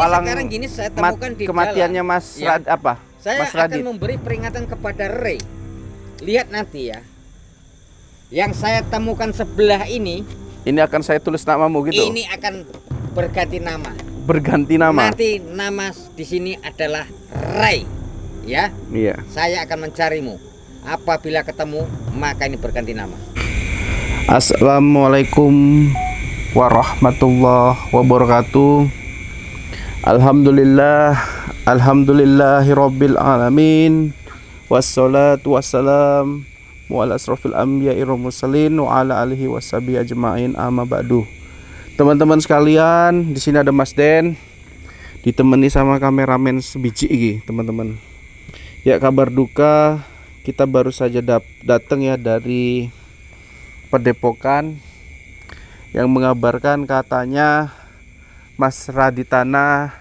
palang sekarang gini saya temukan di kematiannya dalam, Mas ya. apa? Saya Mas Radit. akan memberi peringatan kepada Ray. Lihat nanti ya. Yang saya temukan sebelah ini akan saya tulis namamu gitu. ini akan berganti nama. Berganti nama. Nanti nama di sini adalah Ray. Ya. Iya. Saya akan mencarimu. Apabila ketemu, maka ini berganti nama. Assalamualaikum warahmatullahi wabarakatuh. Alhamdulillahirabbil alamin. Wassalatu wassalam ala asrofil anbiya'i wal mursalin wa ala alihi washabihi ajmain, amma ba'du. Teman-teman sekalian, di sini ada Mas Den ditemani sama kameramen sebiji iki, teman-teman. Ya, kabar duka, kita baru saja datang ya dari Padepokan yang mengabarkan katanya Mas Raditana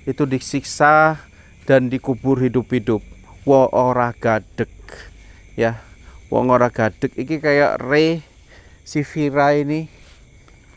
itu disiksa dan dikubur hidup-hidup. Wo ora gadeg ya. Wong ora gadeg iki kayak si Vira ini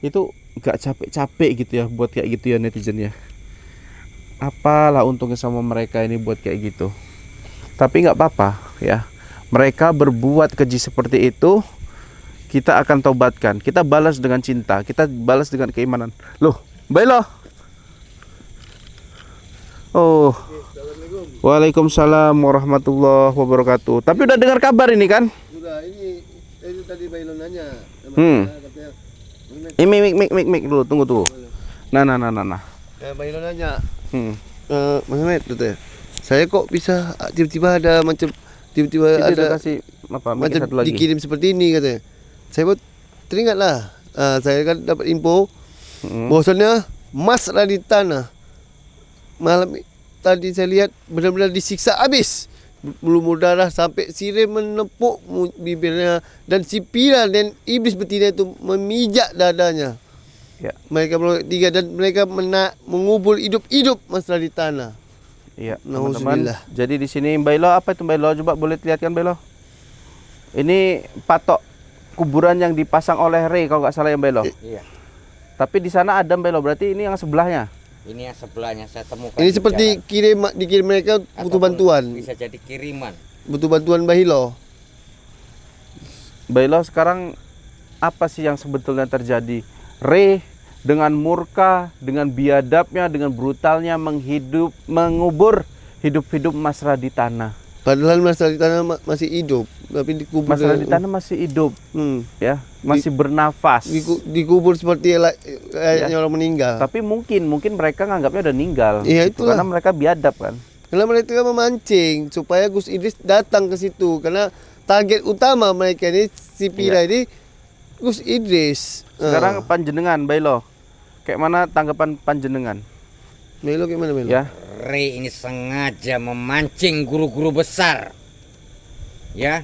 itu gak capek-capek gitu ya buat kayak gitu ya netizen ya. Apalah untungnya sama mereka ini buat kayak gitu. Tapi nggak apa-apa ya. Mereka berbuat keji seperti itu, kita akan tobatkan. Kita balas dengan cinta, kita balas dengan keimanan. Loh, baik loh. Oh, waalaikumsalam warahmatullahi wabarakatuh. Tapi udah dengar kabar ini kan? Sudah, ini tadi Bailon nanya. Ini mik dulu, tunggu. Nah. Bailon nanya. Mas Ahmed, ya. Saya kok bisa tiba-tiba ada macam ada kasih apa? macam Satu lagi. dikirim seperti ini katanya. Saya buat teringatlah. Saya kan dapat info bahwasannya Mas Raditana malam tadi saya lihat benar-benar disiksa habis, belum berdarah sampai sirih menepuk bibirnya, dan si Pira dan iblis betina itu memijak dadanya. Ya. Mereka tiga dan mereka mengubur hidup-hidup Mas Raditana. Iya, teman-teman. Jadi di sini Mbak Ilo, apa itu Mbak Ilo? Coba boleh lihatkan Mbak Ilo. Ini patok kuburan yang dipasang oleh Ray kalau nggak salah ya Mbak Ilo. Iya. Tapi di sana ada Mbak Ilo, berarti ini yang sebelahnya. Ini yang sebelahnya saya temukan. Ini seperti dikirim mereka butuh bantuan. Bisa jadi kiriman. Butuh bantuan Bahilo. Mbak Ilo, sekarang apa sih yang sebetulnya terjadi? Ray dengan murka, dengan biadabnya, dengan brutalnya mengubur hidup-hidup Mas Raditana. Padahal Mas Raditana masih hidup, tapi dikubur. Mas Raditana masih hidup, ya, masih bernafas. Dikubur seperti kayaknya orang meninggal. Tapi mungkin mereka nganggapnya udah meninggal. Iya, gitu, itulah. karena mereka biadab kan. Karena mereka memancing supaya Gus Idris datang ke situ, karena target utama mereka ini si Pira ini Gus Idris. Sekarang panjenengan, Bailo, kayak mana tanggapan panjenengan? Bailo gimana Bailo? Ya. Ray ini sengaja memancing guru-guru besar. Ya.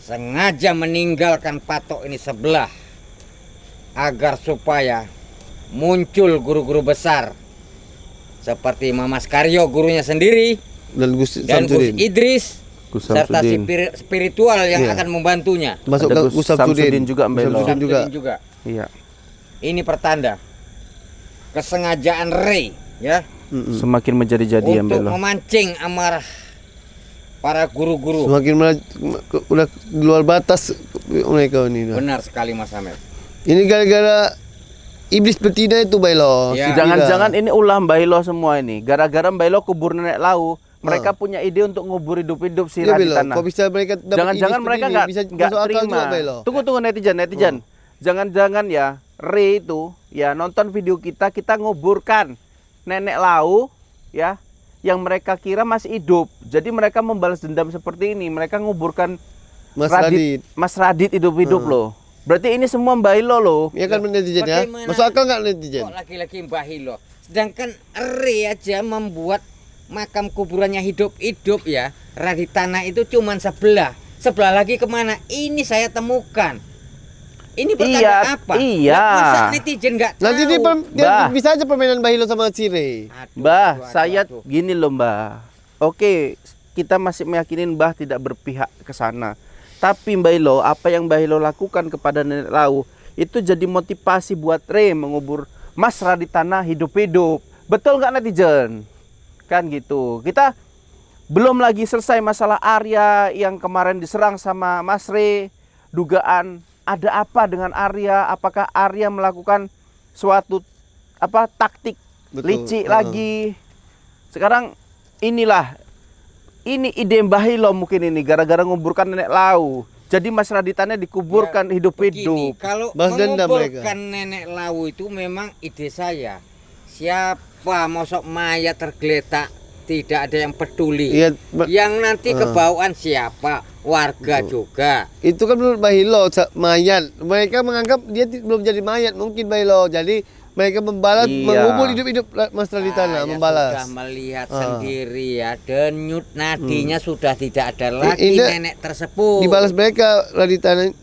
Sengaja meninggalkan patok ini sebelah agar supaya muncul guru-guru besar seperti Mamas Karyo gurunya sendiri Dan Gus Idris serta spiritual yang akan membantunya. Masuk ada Gus Samsudin juga Mbelo. juga. Iya. Ini pertanda kesengajaan Ray ya Semakin menjadi-jadi ya untuk Mbelo. memancing amarah para guru-guru. Semakin udah di luar batas mereka ini. Benar sekali Mas Ahmed. Ini gara-gara iblis betina itu Bailo. Ya. Jangan-jangan ini ulah Bailo semua ini. Gara-gara Bailo kubur nenek lau, mereka punya ide untuk ngubur hidup-hidup si Raditana. Kok bisa mereka Jangan-jangan mereka nggak terima. Tunggu netizen. Jangan-jangan ya Ray itu ya nonton video kita nguburkan nenek lau ya yang mereka kira masih hidup. Jadi mereka membalas dendam seperti ini. Mereka nguburkan Mas Radit hidup-hidup loh. Berarti ini semua Mbak Hilo loh. Iya kan netizen ya? Masuk akal nggak netizen? Kok laki-laki Mbak Hilo? Sedangkan Ray aja membuat makam kuburannya hidup-hidup ya. Raditana itu cuma sebelah. Sebelah lagi kemana? Ini saya temukan. Ini pertanda apa? Iya. Masa netizen nggak tahu? Nanti bisa aja permainan Bahilo sama Cire. Mbah, saya gini loh Mbah. Oke, kita masih meyakinin Mbah tidak berpihak ke sana. Tapi Mbah Hilo, apa yang Mbah Hilo lakukan kepada nenek lau itu jadi motivasi buat Ray mengubur Mas Raditana hidup-hidup. Betul nggak netizen? Kan gitu. Kita belum lagi selesai masalah Arya yang kemarin diserang sama Mas Re. Dugaan ada apa dengan Arya? Apakah Arya melakukan suatu taktik Betul. licik lagi? Sekarang inilah ini ide Mbah Hilo mungkin ini gara-gara nguburkan nenek Lau. Jadi Mas Raditana dikuburkan Begini, hidup-hidup. kalau Balas dendam menguburkan nenek Lau itu memang ide saya. Siapa mosok mayat tergeletak tidak ada yang peduli. Iya, Yang nanti kebauan siapa? Warga juga. itu kan menurut Bahilo mayat. Mereka menganggap dia belum jadi mayat mungkin Bahilo. Jadi mereka membalas Iya. mengubur hidup-hidup Mas Raditana Saya membalas. sudah melihat sendiri ya, denyut nadinya sudah tidak ada lagi Ini nenek tersebut. Dibalas mereka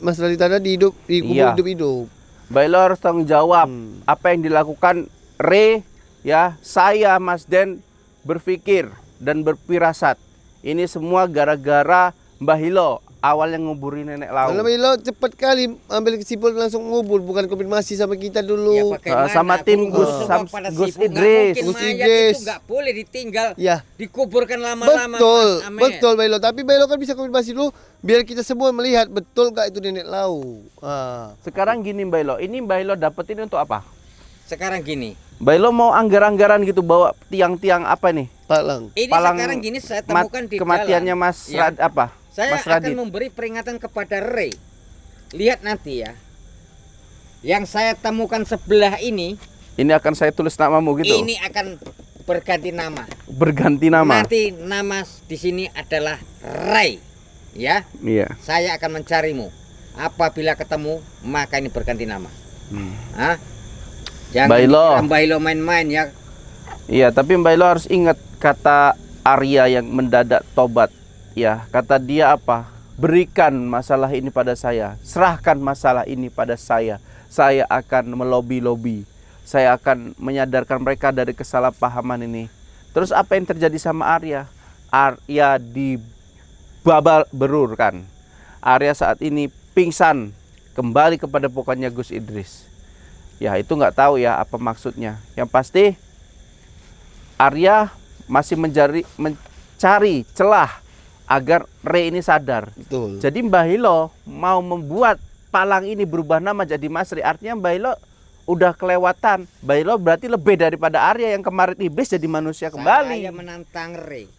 Mas Raditana dikubur Iya. hidup-hidup. Bailo harus tanggung jawab apa yang dilakukan Re ya. Saya Mas Den berpikir dan berfirasat ini semua gara-gara Mbah Hilo awal yang nguburin nenek Lau. Kalau Bahilo cepat kali ambil kesimpulan langsung ngubur, bukan konfirmasi sama kita Ya, dulu. bagaimana? sama tim Guru-guru Gus semua pada Gus sibuk. Nggak Idris. mungkin Gus mayat Idris. itu nggak boleh ditinggal, Ya. dikuburkan lama-lama. Betul, Mas Amet. betul Bahilo. Tapi Bahilo kan bisa konfirmasi dulu biar kita semua melihat betul gak itu nenek Lau. Sekarang gini Bailo, ini Bailo dapetin untuk apa? Sekarang gini, Bailo mau anggar-anggaran gitu bawa tiang-tiang apa nih? Palang. ini Palang sekarang gini saya temukan di kematiannya jalan. Mas Ya. Saya Mas Radit. akan memberi peringatan kepada Re. Lihat nanti ya. Yang saya temukan sebelah ini, Ini akan saya tulis namamu gitu. ini akan berganti nama. Berganti nama. Nanti nama di sini adalah Ray. Ya, Iya. saya akan mencarimu. Apabila ketemu, maka ini berganti nama. Hah? Jangan Bailo. kira Bailo main-main ya. Iya, tapi Bailo harus ingat kata Arya yang mendadak tobat. Ya, kata dia apa? Berikan masalah ini pada saya. Serahkan masalah ini pada saya. Saya akan melobi-lobi. Saya akan menyadarkan mereka dari kesalahpahaman ini. Terus apa yang terjadi sama Arya? Arya dibabal berurkan. Arya saat ini pingsan, kembali kepada pokoknya Gus Idris. Ya, itu nggak tahu ya apa maksudnya. Yang pasti Arya masih mencari celah agar Re ini sadar. Betul. Jadi Mbah Hilo mau membuat palang ini berubah nama jadi Mas Re. Artinya Mbah Hilo udah kelewatan. Mbah Hilo berarti lebih daripada Arya yang kemarin iblis jadi manusia kembali. Saya menantang Re.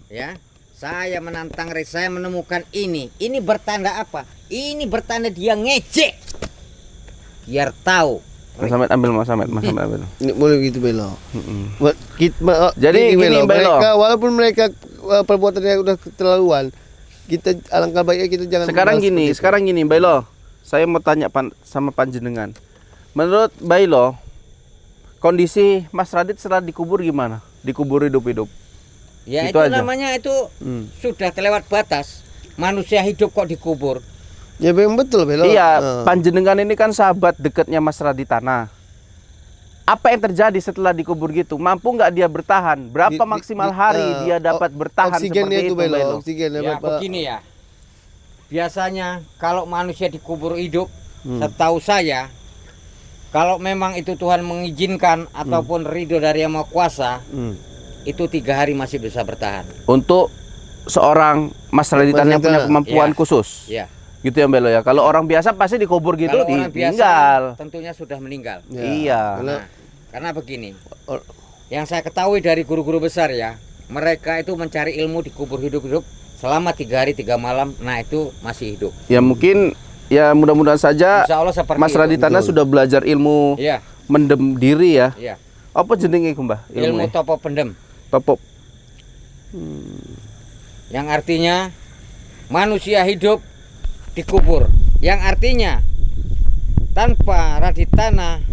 Ya. Saya menantang Re. Saya menemukan ini. Ini bertanda apa? Ini bertanda dia ngejek. Biar tahu. Mas Ahmed ambil, Mas Ahmed ambil. Ini boleh gitu Bahilo. Jadi gini, Bahilo. mereka walaupun mereka perbuatannya udah keterlaluan, kita alangkah baiknya kita jangan Sekarang membalas gini, seperti itu. sekarang gini, Bailo. Saya mau tanya sama panjenengan. Menurut Bailo, kondisi Mas Radit setelah dikubur gimana? Dikubur hidup-hidup. Ya Itu itu, aja. namanya itu sudah terlewat batas. Manusia hidup kok dikubur. Ya memang betul Bahilo. Iya, panjenengan ini kan sahabat dekatnya Mas Raditana. Apa yang terjadi setelah dikubur gitu? Mampu nggak dia bertahan? Berapa maksimal hari dia dapat bertahan oksigennya seperti itu, Bahilo. Bailo? Oksigennya Ya berapa? begini ya. Biasanya kalau manusia dikubur hidup, setahu saya, kalau memang itu Tuhan mengizinkan ataupun ridho dari Yang Maha Kuasa, itu 3 hari masih bisa bertahan. Untuk seorang Mas Raditana yang punya Raditana. kemampuan Ya. khusus. Ya. Gitu ya Belo ya. Kalau orang biasa pasti dikubur gitu Kalau orang ditinggal. biasa tentunya sudah meninggal. Ya, Iya. karena- Karena begini, or- yang saya ketahui dari guru-guru besar ya, mereka itu mencari ilmu dikubur hidup-hidup selama 3 hari 3 malam. Nah itu masih hidup. Ya mungkin ya mudah-mudahan saja Insya Allah seperti Mas itu. Raditana Betul. sudah belajar ilmu Iya, mendem diri ya. iya. Apa jenenge iku, Mbah? Ilmu Ilmu topo pendem, Topop. yang artinya manusia hidup dikubur, yang artinya tanpa Raditana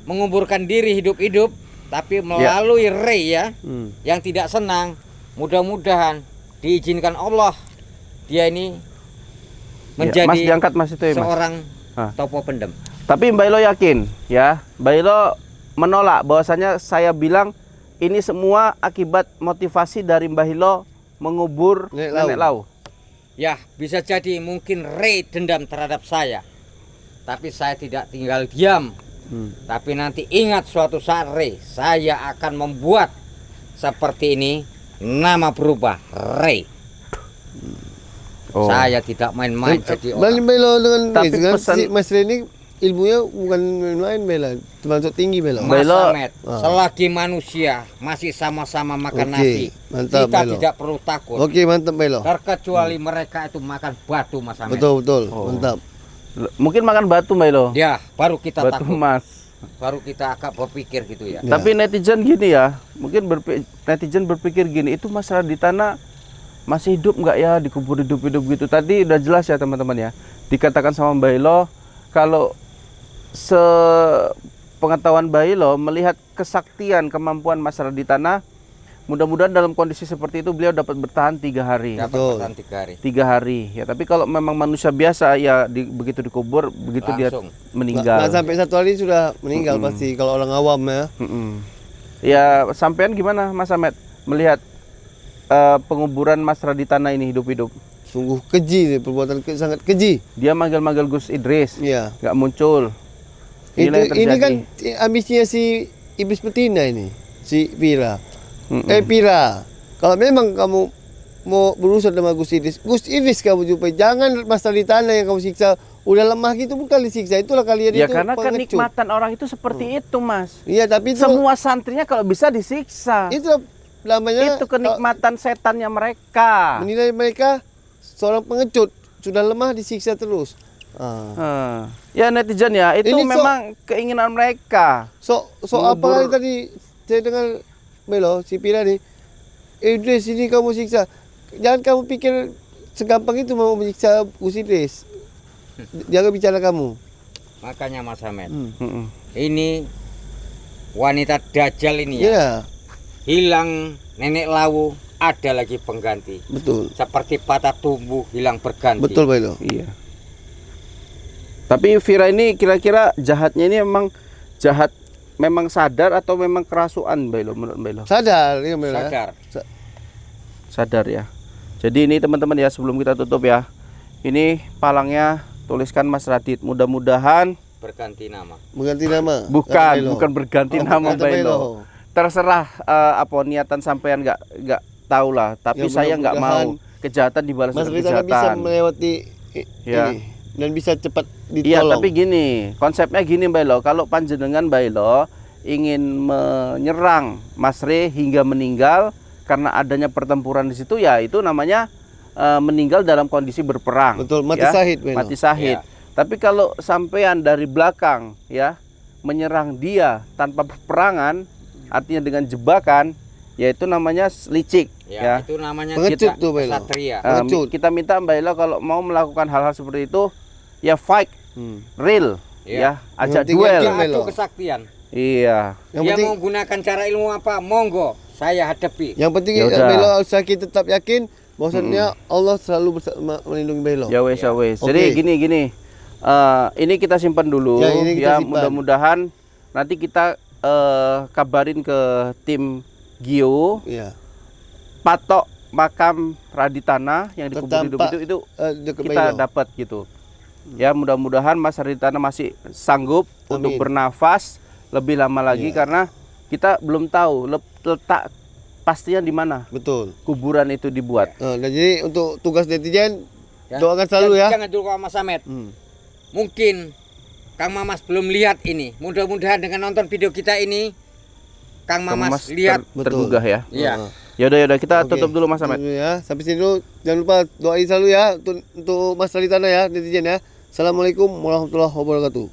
menguburkan diri hidup-hidup, tapi melalui Ray ya, yang tidak senang, mudah-mudahan diizinkan Allah dia ini Ya, Mas menjadi diangkat Mas itu ya, Mas. seorang Ah. topo pendem. Tapi Mbak Ilo yakin ya, Mbak Ilo menolak bahwasanya saya bilang ini semua akibat motivasi dari Mbah Hilo mengubur Nenek Lau. Ya, bisa jadi mungkin Ray dendam terhadap saya. Tapi saya tidak tinggal diam. Tapi nanti ingat suatu saat Ray, saya akan membuat seperti ini, nama berubah Ray. Oh. Saya tidak main-main jadi Bali orang. Belo dengan Tapi dengan pesan- si Mas Ray ini ilmunya bukan main-main Bela, termasuk tinggi Bela. Mas- Mas Belo. Ahmed, selagi manusia masih sama-sama makan Oke, nasi, mantap, kita Belo. tidak perlu takut. Oke, mantap Belo. Terkecuali mereka itu makan batu, Mas Ahmed. Betul, Oh. mantap. Mungkin makan batu Mbak Ilo. Ya, baru kita Batu takut. emas. Baru kita agak berpikir gitu ya. Ya. Tapi netizen gini ya, mungkin netizen berpikir gini, itu Mas Raditana masih hidup nggak ya, dikubur hidup-hidup gitu. Tadi udah jelas ya teman-teman ya, dikatakan sama Mbak Ilo kalau sepengetahuan Mbak Ilo melihat kesaktian kemampuan Mas Raditana, mudah-mudahan dalam kondisi seperti itu beliau dapat bertahan 3 hari. Dapat Betul. bertahan 3 hari. 3 hari ya, tapi kalau memang manusia biasa ya begitu dikubur begitu Langsung. dia meninggal. Nggak sampai 1 hari sudah meninggal pasti kalau orang awam ya. Ya sampean gimana Mas Ahmed melihat penguburan Mas Raditana ini hidup-hidup? Sungguh keji nih, perbuatan sangat keji. Dia manggil-manggil Gus Idris, Iya. nggak muncul. Inilah yang Ini kan terjadi. ambisinya si Iblis Betina ini, si Pira. Mm-mm. Pira, kalau memang kamu mau berurusan sama Gus Idris kamu jumpai. Jangan Mas Raditana yang kamu siksa. Udah lemah gitu bukan disiksa. Itulah kalian Ya itu karena pengecut. kenikmatan orang itu seperti itu Mas. Iya, tapi itu Semua santrinya kalau bisa disiksa. itu namanya Itu kenikmatan setannya mereka. menilai mereka seorang pengecut, sudah lemah disiksa terus. Ya netizen ya, itu Ini memang keinginan mereka. So apa Mengubur- lagi tadi saya dengar Melo si Pira nih. Idris ini kamu siksa. Jangan kamu pikir segampang itu mau menyiksa Gus Idris. Jangan bicara kamu. Makanya Mas Ahmed, Mm-mm. ini wanita dajjal ini ya. Iya, Hilang nenek lawu, ada lagi pengganti. betul. Seperti patah tumbuh, hilang berganti. Betul Melo. Iya. Tapi Vira ini kira-kira jahatnya ini memang sadar atau memang kerasukan Mbak Ilo? Sadar ya Melo. ya? Sadar. Sadar ya. Jadi ini teman-teman ya, sebelum kita tutup ya, ini palangnya tuliskan Mas Radit. Mudah-mudahan Berganti nama. Mengganti nama. bukan Melo. berganti Oh, nama bukan Mbak Ilo. Melo. Terserah apa niatan sampean nggak tahu lah. Tapi Ya, saya nggak mau mudah-mudahan kejahatan dibalas Mas dengan Raditana bisa kejahatan. melewati Ya. ini dan bisa cepat Iya, ditolong. tapi gini, konsepnya gini Mbak Ilo, kalau panjenengan Mbak Ilo ingin menyerang Mas Re hingga meninggal karena adanya pertempuran di situ, ya itu namanya meninggal dalam kondisi berperang. Betul, mati ya, syahid, Melo. mati syahid. Ya. Tapi kalau sampean dari belakang ya menyerang dia tanpa peperangan, artinya dengan jebakan, yaitu namanya licik. Ya, Ya. itu namanya Pengecut kita tuh, Belo. kesatria. Pengecut. Kita minta Mbak Ilo kalau mau melakukan hal-hal seperti itu, ya fight, real, Iya. ya, ajak penting duel. yakin, Dia Melo. adu kesaktian. Iya. Yang Dia penting mau gunakan cara ilmu apa? Monggo, saya hadapi. yang penting Ya udah. Melo Usaki tetap yakin bahwasannya Allah selalu melindungi Melo. Ya wes, ya wes. Oke. Jadi gini. Ini kita simpan dulu. Ya, ini kita simpan. Mudah-mudahan nanti kita kabarin ke tim Gio, Iya. patok makam Raditana yang dikubur hidup Terdampak, itu Dekat kita Melo. dapat gitu. Ya mudah-mudahan Mas Raditana masih sanggup untuk Amin. bernafas lebih lama lagi Iya. karena kita belum tahu letak pastinya di mana Betul. kuburan itu dibuat. Dan jadi untuk tugas netizen Ya. doakan selalu ya. Jangan dulu Mas Ahmed. Hmm. Mungkin Kang Mamas belum lihat ini. Mudah-mudahan dengan nonton video kita ini Kang Mamas lihat. Betul. tergugah ya. Iya. Yaudah kita Oke. tutup dulu Mas Ahmed. Tutup ya. Sampai sini dulu. Jangan lupa doain selalu ya untuk Mas Raditana ya netizen ya. Assalamualaikum warahmatullahi wabarakatuh.